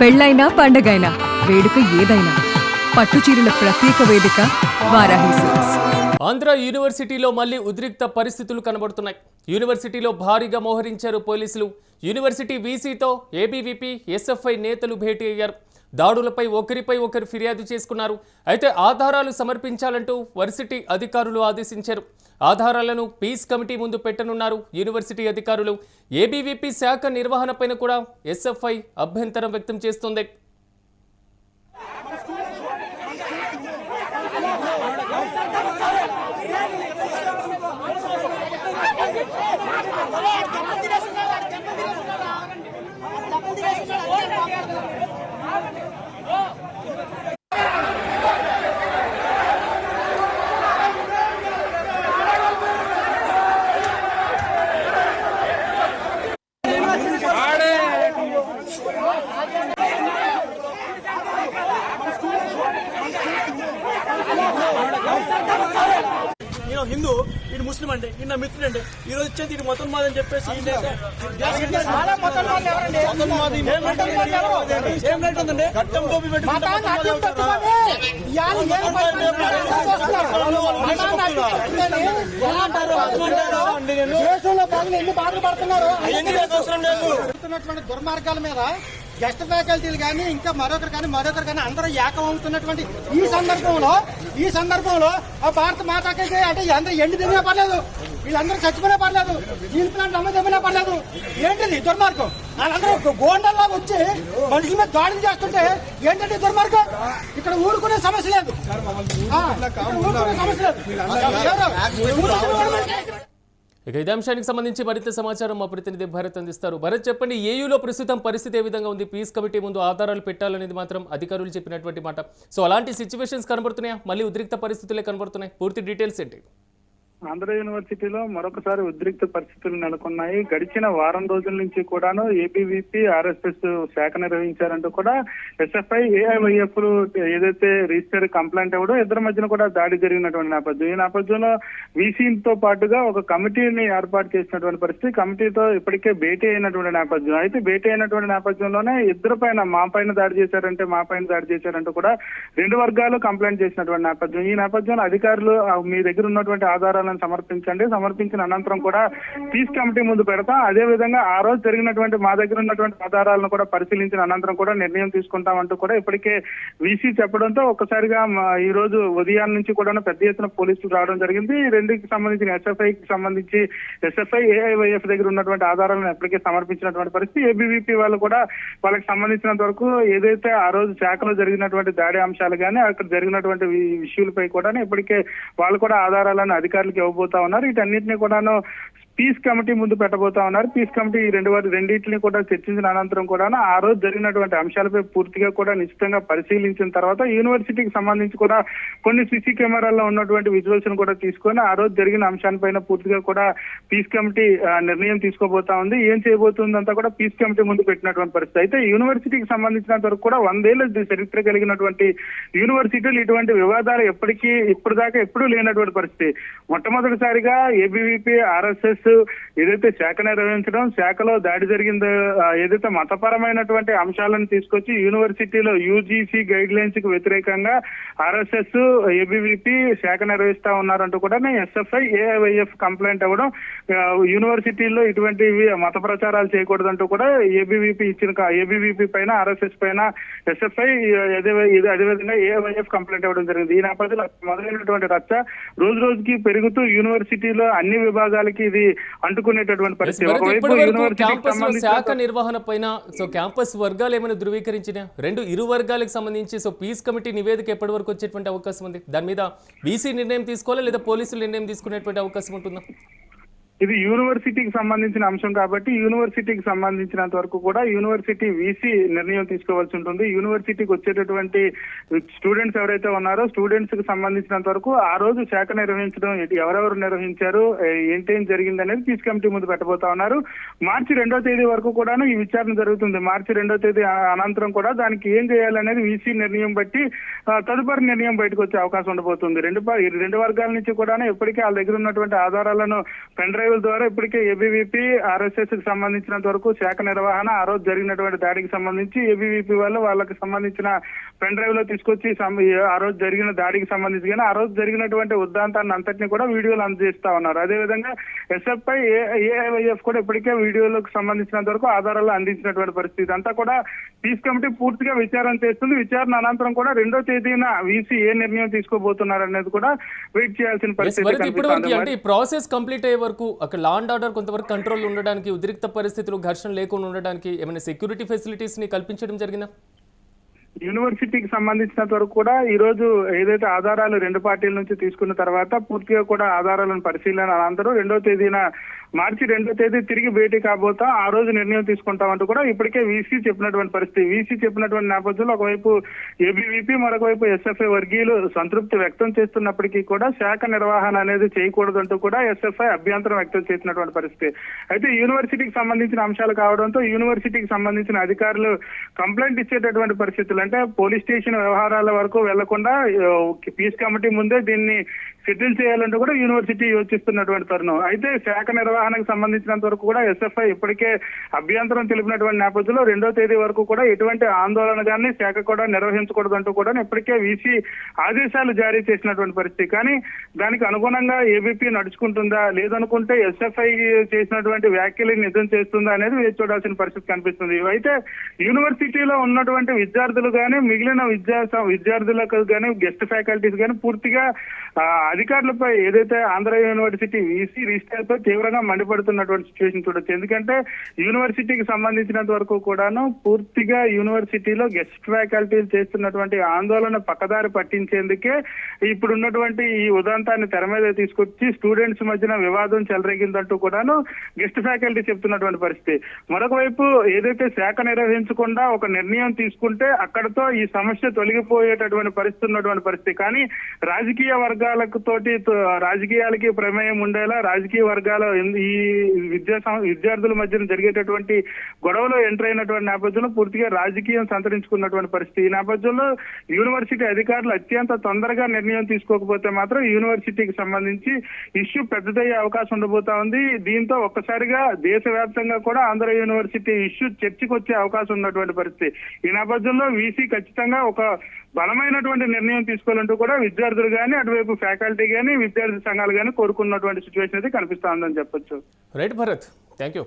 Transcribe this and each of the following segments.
పెళ్ళైనా పండగైనా వేడుక ఏదైనా పట్టుచీరల ప్రత్యేక వేదిక వారాహి సిల్క్స్. ఆంధ్ర యూనివర్సిటీలో మళ్లీ ఉద్రిక్త పరిస్థితులు కనబడుతున్నాయి. యూనివర్సిటీలో భారీగా మోహరించారు పోలీసులు. యూనివర్సిటీ వీసీతో ఏబీవీపీ ఎస్ఎఫ్ఐ నేతలు భేటీ అయ్యారు. దాడులపై ఒకరిపై ఒకరు ఫిర్యాదు చేసుకున్నారు. అయితే ఆధారాలు సమర్పించాలంటూ వర్సిటీ అధికారులు ఆదేశించారు. ఆధారాలను పీస్ కమిటీ ముందు పెట్టనున్నారు యూనివర్సిటీ అధికారులు. ఏబీవీపీ శాఖ నిర్వహణపైన కూడా ఎస్ఎఫ్ఐ అభ్యంతరం వ్యక్తం చేస్తోంది. హిందూ ఇది ముస్లిం అండి ఈయన మిత్రుడు అండి ఈ రోజు వచ్చేది ఇది మొత్తం మాది అని చెప్పేసి ఏం రేట్ ఉందండి కట్టం టోపీ పెట్టి దుర్మార్గాల మీద గెస్ట్ ఫ్యాకల్టీలు కానీ ఇంకా మరొకరు కానీ అందరూ ఏకమవుతున్నటువంటి ఈ సందర్భంలో ఆ భారత మాతాకైతే అంటే అందరూ ఎండి తిరిగినా పర్లేదు, వీళ్ళందరూ చచ్చిపోయినా పర్లేదు, స్టీల్ ప్లాంట్ అమ్మ తిరిగినా పర్లేదు. ఏంటిది దుర్మార్గం? వాళ్ళందరూ గోండల్లాగా వచ్చి మనుషుల మీద దాడులు చేస్తుంటే ఏంటంటే దుర్మార్గం? ఇక్కడ ఊరుకునే సమస్య లేదు. ఇక ఇదే అంశానికి సంబంధించి మరింత సమాచారం మా ప్రతినిధి భరత్ అందిస్తారు. భరత్, చెప్పండి, ఏయూలో ప్రస్తుతం పరిస్థితి ఏ విధంగా ఉంది? పీస్ కమిటీ ముందు ఆధారాలు పెట్టాలనేది మాత్రం అధికారులు చెప్పినటువంటి మాట. సో అలాంటి సిచ్యువేషన్స్ కనబడుతున్నాయా? మళ్ళీ ఉద్రిక్త పరిస్థితులే కనబడుతున్నాయి. పూర్తి డీటెయిల్స్ ఏంటి? ఆంధ్ర యూనివర్సిటీలో మరొకసారి ఉద్రిక్త పరిస్థితులు నెలకొన్నాయి. గడిచిన వారం రోజుల నుంచి కూడాను ఏబీవీపీ ఆర్ఎస్ఎస్ శాఖ నిర్వహించారంటూ కూడా ఎస్ఎఫ్ఐ ఏఐవైఎఫ్ ఏదైతే రిజిస్టర్ కంప్లైంట్ ఇవ్వడో ఇద్దరి మధ్యన కూడా దాడి జరిగినటువంటి నేపథ్యం. ఈ నేపథ్యంలో వీసీతో పాటుగా ఒక కమిటీని ఏర్పాటు చేసినటువంటి పరిస్థితి. కమిటీతో ఇప్పటికే భేటీ అయినటువంటి నేపథ్యం. అయితే భేటీ అయినటువంటి నేపథ్యంలోనే ఇద్దరు పైన మా పైన దాడి చేశారంటూ కూడా రెండు వర్గాలు కంప్లైంట్ చేసినటువంటి నేపథ్యం. ఈ నేపథ్యంలో అధికారులు మీ దగ్గర ఉన్నటువంటి ఆధారాలు సమర్పించిన అనంతరం కూడా పీస్ కమిటీ ముందు పెడతాం. అదే విధంగా ఆ రోజు జరిగినటువంటి మా దగ్గర ఉన్నటువంటి ఆధారాలను కూడా పరిశీలించిన అనంతరం కూడా నిర్ణయం తీసుకుంటామంటూ కూడా ఇప్పటికే వీసీ చెప్పడంతో ఒక్కసారిగా ఈ రోజు ఉదయం నుంచి కూడా పెద్ద ఎత్తున పోలీసులు రావడం జరిగింది. రెండుకి సంబంధించిన ఎస్ఎఫ్ఐ ఏఐవైఎఫ్ దగ్గర ఉన్నటువంటి ఆధారాలను ఎప్పటికే సమర్పించినటువంటి పరిస్థితి. ఏబీవీపీ వాళ్ళు కూడా వాళ్ళకి సంబంధించినంత వరకు ఏదైతే ఆ రోజు శాఖలో జరిగినటువంటి దాడి అంశాలు కానీ అక్కడ జరిగినటువంటి ఇష్యూలపై కూడా ఇప్పటికే వాళ్ళు కూడా ఆధారాలను అధికారులకు ఇవ్వబోతా ఉన్నారు. వీటన్నిటిని కూడాను పీస్ కమిటీ ముందు పెట్టబోతా ఉన్నారు. పీస్ కమిటీ రెండింటిని కూడా చర్చించిన అనంతరం కూడా ఆ రోజు జరిగినటువంటి అంశాలపై పూర్తిగా కూడా నిశ్చితంగా పరిశీలించిన తర్వాత యూనివర్సిటీకి సంబంధించి కూడా కొన్ని సీసీ కెమెరాల్లో ఉన్నటువంటి విజువల్స్ ను కూడా తీసుకొని ఆ రోజు జరిగిన అంశాలపైన పూర్తిగా కూడా పీస్ కమిటీ నిర్ణయం తీసుకోబోతా ఉంది. ఏం చేయబోతుందంతా కూడా పీస్ కమిటీ ముందు పెట్టినటువంటి పరిస్థితి. అయితే యూనివర్సిటీకి సంబంధించినంత వరకు కూడా 100 ఏళ్ల చరిత్ర కలిగినటువంటి యూనివర్సిటీలు ఇటువంటి వివాదాలు ఇప్పుడు దాకా ఎప్పుడూ లేనటువంటి పరిస్థితి. మొట్టమొదటిసారిగా ఏబీవీపీ ఆర్ఎస్ఎస్ ఏదైతే శాఖ నిర్వహించడం, శాఖలో దాడి జరిగిందో ఏదైతే మతపరమైనటువంటి అంశాలను తీసుకొచ్చి యూనివర్సిటీలో యూజీసీ గైడ్ లైన్స్ కి వ్యతిరేకంగా ఆర్ఎస్ఎస్ ఏబీవీపీ శాఖ నిర్వహిస్తా ఉన్నారంటూ కూడా ఎస్ఎఫ్ఐ ఏఐవైఎఫ్ కంప్లైంట్ ఇవ్వడం, యూనివర్సిటీలో ఇటువంటి మత ప్రచారాలు చేయకూడదంటూ కూడా ఏబీవీపీ పైన ఆర్ఎస్ఎస్ పైన ఎస్ఎఫ్ఐ అదేవిధంగా ఏఐవైఎఫ్ కంప్లైంట్ ఇవ్వడం జరిగింది. ఈ నేపథ్యంలో మొదలైనటువంటి రచ్చ రోజు రోజుకి పెరుగుతూ యూనివర్సిటీలో అన్ని విభాగాలకి ఇది అంటుకునేటటువంటి పరిస్థితి. శాఖ నిర్వహణ పైన క్యాంపస్ వర్గాలు ఏమైనా ధృవీకరించిన ఇరు వర్గాలకు సంబంధించి పీస్ కమిటీ నివేదిక ఎప్పటి వరకు వచ్చేటువంటి అవకాశం ఉంది? దాని మీద వీసీ నిర్ణయం తీసుకోవాలా లేదా పోలీసులు నిర్ణయం తీసుకునేటువంటి అవకాశం ఉంటుందా? ఇది యూనివర్సిటీకి సంబంధించిన అంశం కాబట్టి యూనివర్సిటీకి సంబంధించినంత వరకు కూడా యూనివర్సిటీ వీసీ నిర్ణయం తీసుకోవాల్సి ఉంటుంది. యూనివర్సిటీకి వచ్చేటటువంటి స్టూడెంట్స్ ఎవరైతే ఉన్నారో స్టూడెంట్స్ కి సంబంధించినంత వరకు ఆ రోజు శాఖ నిర్వహించడం ఎవరెవరు నిర్వహించారు, ఏంటేం జరిగింది అనేది పీస్ కమిటీ ముందు పెట్టబోతా ఉన్నారు. మార్చి 2వ తేదీ వరకు కూడా ఈ విచారణ జరుగుతుంది. మార్చి 2వ తేదీ అనంతరం కూడా దానికి ఏం చేయాలనేది వీసీ నిర్ణయం బట్టి తదుపరి నిర్ణయం బయటకు వచ్చే అవకాశం ఉండబోతుంది. రెండు వర్గాల నుంచి కూడా ఇప్పటికే వాళ్ళ దగ్గర ఉన్నటువంటి ఆధారాలను పెన్ డ్రైవ్ డ్రైవ్ల ద్వారా ఇప్పటికే ఏబీవీపీ ఆర్ఎస్ఎస్ కి సంబంధించినంత వరకు శాఖ నిర్వహణ ఆ రోజు జరిగినటువంటి దాడికి సంబంధించి ఏబీవీపీ వాళ్ళు వాళ్ళకి సంబంధించిన పెన్ డ్రైవ్ లో తీసుకొచ్చి ఆ రోజు జరిగిన దాడికి సంబంధించి కానీ ఆ రోజు జరిగినటువంటి ఉద్దాంతాన్ని అంతటిని కూడా వీడియోలు అందజేస్తా ఉన్నారు. అదేవిధంగా ఎస్ఎఫ్ఐ ఏఐవైఎఫ్ కూడా ఇప్పటికే వీడియోలకు సంబంధించినంత వరకు ఆధారాలు అందించినటువంటి పరిస్థితి. అంతా కూడా పీస్ కమిటీ పూర్తిగా విచారణ చేస్తుంది. విచారణ అనంతరం కూడా 2వ తేదీన వీసీ ఏ నిర్ణయం తీసుకోబోతున్నారు అనేది కూడా వెయిట్ చేయాల్సిన పరిస్థితి ఇప్పటివరకు అంటే ఈ ప్రాసెస్ కంప్లీట్ అయ్యే వరకు అక్కడ లా అండ్ ఆర్డర్ కొంతవరకు కంట్రోల్ ఉండడానికి, ఉద్రిక్త పరిస్థితులు ఘర్షణ లేకుండా ఉండడానికి ఏమైనా సెక్యూరిటీ ఫెసిలిటీస్ ని కల్పించడం జరిగిందా? యూనివర్సిటీకి సంబంధించినంత వరకు కూడా ఈ రోజు ఏదైతే ఆధారాలు 2 పార్టీల నుంచి తీసుకున్న తర్వాత పూర్తిగా కూడా ఆధారాలను పరిశీలన అనంతరం 2వ తేదీన మార్చి 2వ తేదీ తిరిగి భేటీ కాబోతాం, ఆ రోజు నిర్ణయం తీసుకుంటామంటూ కూడా ఇప్పటికే వీసీ చెప్పినటువంటి పరిస్థితి. వీసీ చెప్పినటువంటి నేపథ్యంలో ఒకవైపు ఏబీవీపీ మరొక వైపు ఎస్ఎఫ్ఐ వర్గీయులు సంతృప్తి వ్యక్తం చేస్తున్నప్పటికీ కూడా శాఖ నిర్వహణ అనేది చేయకూడదంటూ కూడా ఎస్ఎఫ్ఐ అభ్యంతరం వ్యక్తం చేసినటువంటి పరిస్థితి. అయితే యూనివర్సిటీకి సంబంధించిన అంశాలు కావడంతో యూనివర్సిటీకి సంబంధించిన అధికారులు కంప్లైంట్ ఇచ్చేటటువంటి పరిస్థితులు, అంటే పోలీస్ స్టేషన్ వ్యవహారాల వరకు వెళ్లకుండా పీస్ కమిటీ ముందే దీన్ని సెటిల్ చేయాలంటూ కూడా యూనివర్సిటీ యోచిస్తున్నటువంటి తరుణం. అయితే శాఖ నిర్వహణకు సంబంధించినంత వరకు కూడా ఎస్ఎఫ్ఐ ఇప్పటికే అభ్యంతరం తెలిపినటువంటి నేపథ్యంలో 2వ తేదీ వరకు కూడా ఎటువంటి ఆందోళన కానీ శాఖ కూడా నిర్వహించకూడదంటూ కూడా ఇప్పటికే వీసీ ఆదేశాలు జారీ చేసినటువంటి పరిస్థితి. కానీ దానికి అనుగుణంగా ఏబీపీ నడుచుకుంటుందా లేదనుకుంటే ఎస్ఎఫ్ఐ చేసినటువంటి వ్యాఖ్యలు నిజం చేస్తుందా అనేది వేచి చూడాల్సిన పరిస్థితి కనిపిస్తుంది. అయితే యూనివర్సిటీలో ఉన్నటువంటి విద్యార్థులు కానీ మిగిలిన విద్యార్థులకు కానీ గెస్ట్ ఫ్యాకల్టీస్ కానీ పూర్తిగా అధికారులపై ఏదైతే ఆంధ్ర యూనివర్సిటీ వీసీ రిజిస్టర్ పై తీవ్రంగా మండిపడుతున్నటువంటి సిచ్యువేషన్ చూడొచ్చు. ఎందుకంటే యూనివర్సిటీకి సంబంధించినంత వరకు కూడాను పూర్తిగా యూనివర్సిటీలో గెస్ట్ ఫ్యాకల్టీలు చేస్తున్నటువంటి ఆందోళన పక్కదారి పట్టించేందుకే ఇప్పుడు ఉన్నటువంటి ఈ ఉదంతాన్ని తెర మీద తీసుకొచ్చి స్టూడెంట్స్ మధ్యన వివాదం చెలరేగిందంటూ కూడాను గెస్ట్ ఫ్యాకల్టీ చెప్తున్నటువంటి పరిస్థితి. మరొక వైపు ఏదైతే శాఖ నిర్వహించకుండా ఒక నిర్ణయం తీసుకుంటే అక్కడతో ఈ సమస్య తొలగిపోయేటటువంటి పరిస్థితి ఉన్నటువంటి పరిస్థితి. కానీ రాజకీయ రాజకీయాలకి ప్రమేయం ఉండేలా రాజకీయ వర్గాల ఈ విద్యార్థుల మధ్యన జరిగేటటువంటి గొడవలో ఎంటర్ అయినటువంటి నేపథ్యంలో పూర్తిగా రాజకీయం సంతరించుకున్నటువంటి పరిస్థితి. ఈ నేపథ్యంలో యూనివర్సిటీ అధికారులు అత్యంత తొందరగా నిర్ణయం తీసుకోకపోతే మాత్రం యూనివర్సిటీకి సంబంధించి ఇష్యూ పెద్దదయ్యే అవకాశం ఉండబోతా ఉంది. దీంతో ఒక్కసారిగా దేశవ్యాప్తంగా కూడా ఆంధ్ర యూనివర్సిటీ ఇష్యూ చర్చకు వచ్చే అవకాశం ఉన్నటువంటి పరిస్థితి. ఈ నేపథ్యంలో వీసీ ఖచ్చితంగా ఒక బలమైనటువంటి నిర్ణయం తీసుకోవాలంటూ కూడా విద్యార్థులు కానీ అటువైపు ఫ్యాకల్టీ కానీ విద్యార్థి సంఘాలు కానీ కోరుకున్నటువంటి సిచ్యువేషన్ అయితే కనిపిస్తా ఉందని చెప్పొచ్చు. Right Bharat, thank you.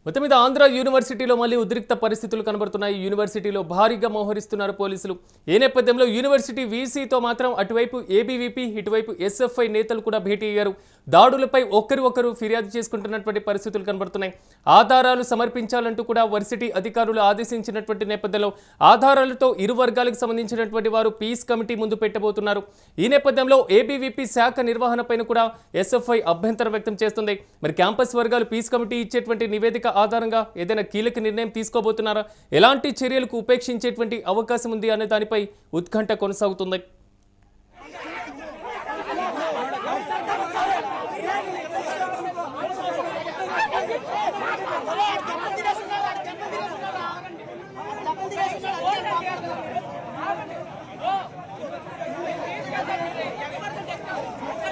మొత్తం మీద ఆంధ్ర యూనివర్సిటీలో మళ్ళీ ఉద్రిక్త పరిస్థితులు కనబడుతున్నాయి. యూనివర్సిటీలో భారీగా మోహరిస్తున్నారు పోలీసులు. ఏ నేపథ్యంలో యూనివర్సిటీ వీసీతో మాత్రం అటువైపు ఏబీవీపీ ఇటువైపు ఎస్ఎఫ్ఐ నేతలు కూడా భేటీ అయ్యారు. దాడులపై ఒకరు ఫిర్యాదు చేసుకుంటున్నటువంటి పరిస్థితులు కనబడుతున్నాయి. ఆధారాలు సమర్పించాలంటూ కూడా వర్సిటీ అధికారులు ఆదేశించినటువంటి నేపథ్యంలో ఆధారాలతో ఇరు వర్గాలకు సంబంధించినటువంటి వారు పీస్ కమిటీ ముందు పెట్టబోతున్నారు. ఈ నేపథ్యంలో ఏబీవీపీ శాఖ నిర్వహణపైన కూడా ఎస్ఎఫ్ఐ అభ్యంతరం వ్యక్తం చేస్తుంది. మరి క్యాంపస్ వర్గాలు పీస్ కమిటీ ఇచ్చేటువంటి నివేదిక ఆధారంగా ఏదైనా కీలక నిర్ణయం తీసుకోబోతున్నారా, ఎలాంటి చర్యలకు ఉపేక్షించేటువంటి అవకాశం ఉంది అనే దానిపై ఉత్కంఠ కొనసాగుతుంది.